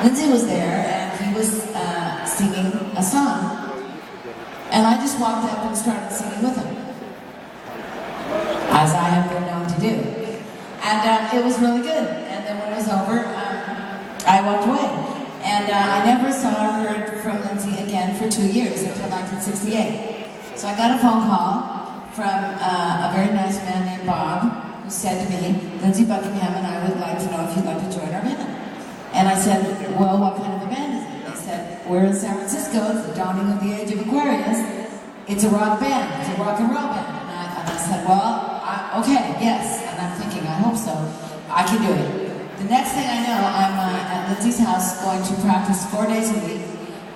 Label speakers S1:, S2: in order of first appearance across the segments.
S1: Lindsay was there, and he was singing a song. And I just walked up and started singing with him, as I have been known to do. And it was really good. And then when it was over, I walked away. And I never saw or heard from Lindsay again for 2 years, until 1968. So I got a phone call from a very nice man named Bob, who said to me, Lindsay Buckingham and I would like to know if you'd like to join our band. And I said, well, what kind of a band is it? They said, we're in San Francisco, it's the dawning of the age of Aquarius. It's a rock band, it's a rock and roll band. And I said, well, okay, yes. And I'm thinking, I hope so. I can do it. The next thing I know, I'm at Lindsay's house going to practice 4 days a week.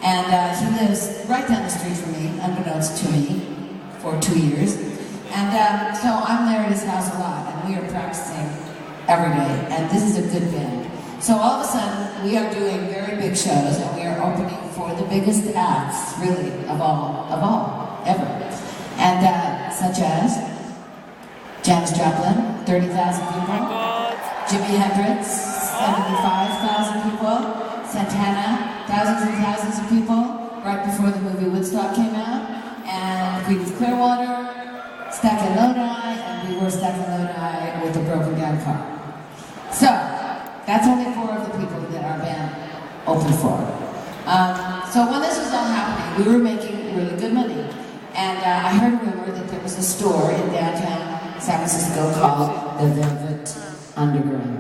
S1: And he lives right down the street from me, unbeknownst to me, for 2 years. And so I'm there at his house a lot, and we are practicing every day. And this is a good band. So all of a sudden, we are doing very big shows, and we are opening for the biggest acts, really, of all, ever. And such as Janis Joplin, 30,000 people. Jimi Hendrix, 75,000 people. Santana, thousands and thousands of people, right before the movie Woodstock came out. And Creedence Clearwater, stuck in Lodi, and we were stuck in Lodi with a broken down car. So, that's only 4 of the people that our band opened for. So when this was all happening, we were making really good money. And I heard a rumor that there was a store in downtown San Francisco called the Velvet Underground.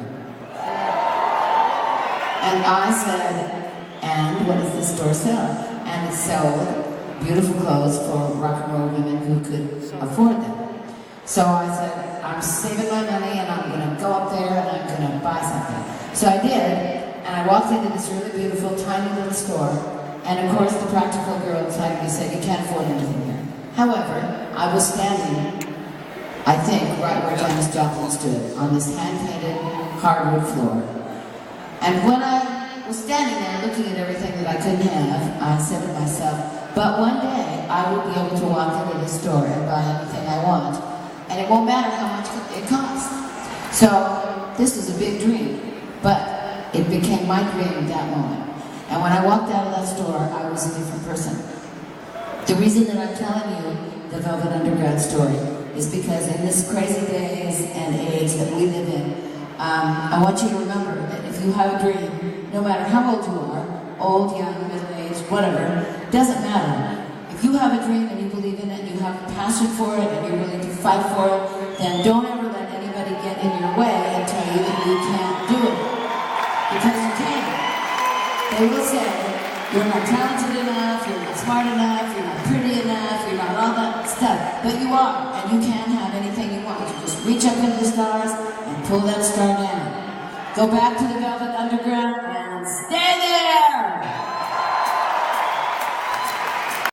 S1: And I said, and what does this store sell? And it sold beautiful clothes for rock and roll women who could afford them. So I said, I'm saving my money and I'm going to go up there and I'm going to buy something. So I did, and I walked into this really beautiful, tiny little store, and of course the practical girl inside me said, you can't afford anything here. However, I was standing, I think, right where Janis Joplin stood, on this hand-painted hardwood floor. And when I was standing there looking at everything that I couldn't have, I said to myself, but one day I will be able to walk into this store and buy anything I want, and it won't matter how much it costs. So this was a big dream, but it became my dream at that moment. And when I walked out of that store, I was a different person. The reason that I'm telling you the Velvet Underground story is because in this crazy days and age that we live in, I want you to remember that if you have a dream, no matter how old you are, old, young, middle-aged, whatever, doesn't matter. If you have a dream and you believe in it, and you have a passion for it, and you're willing to fight for it, then don't ever let anybody get in your way and tell you that you can't do it. Because you can. They will say, you're not talented enough, you're not smart enough, you're not pretty enough, you're not all that stuff. But you are, and you can have anything you want. You just reach up into the stars and pull that star down. Go back to the Velvet Underground,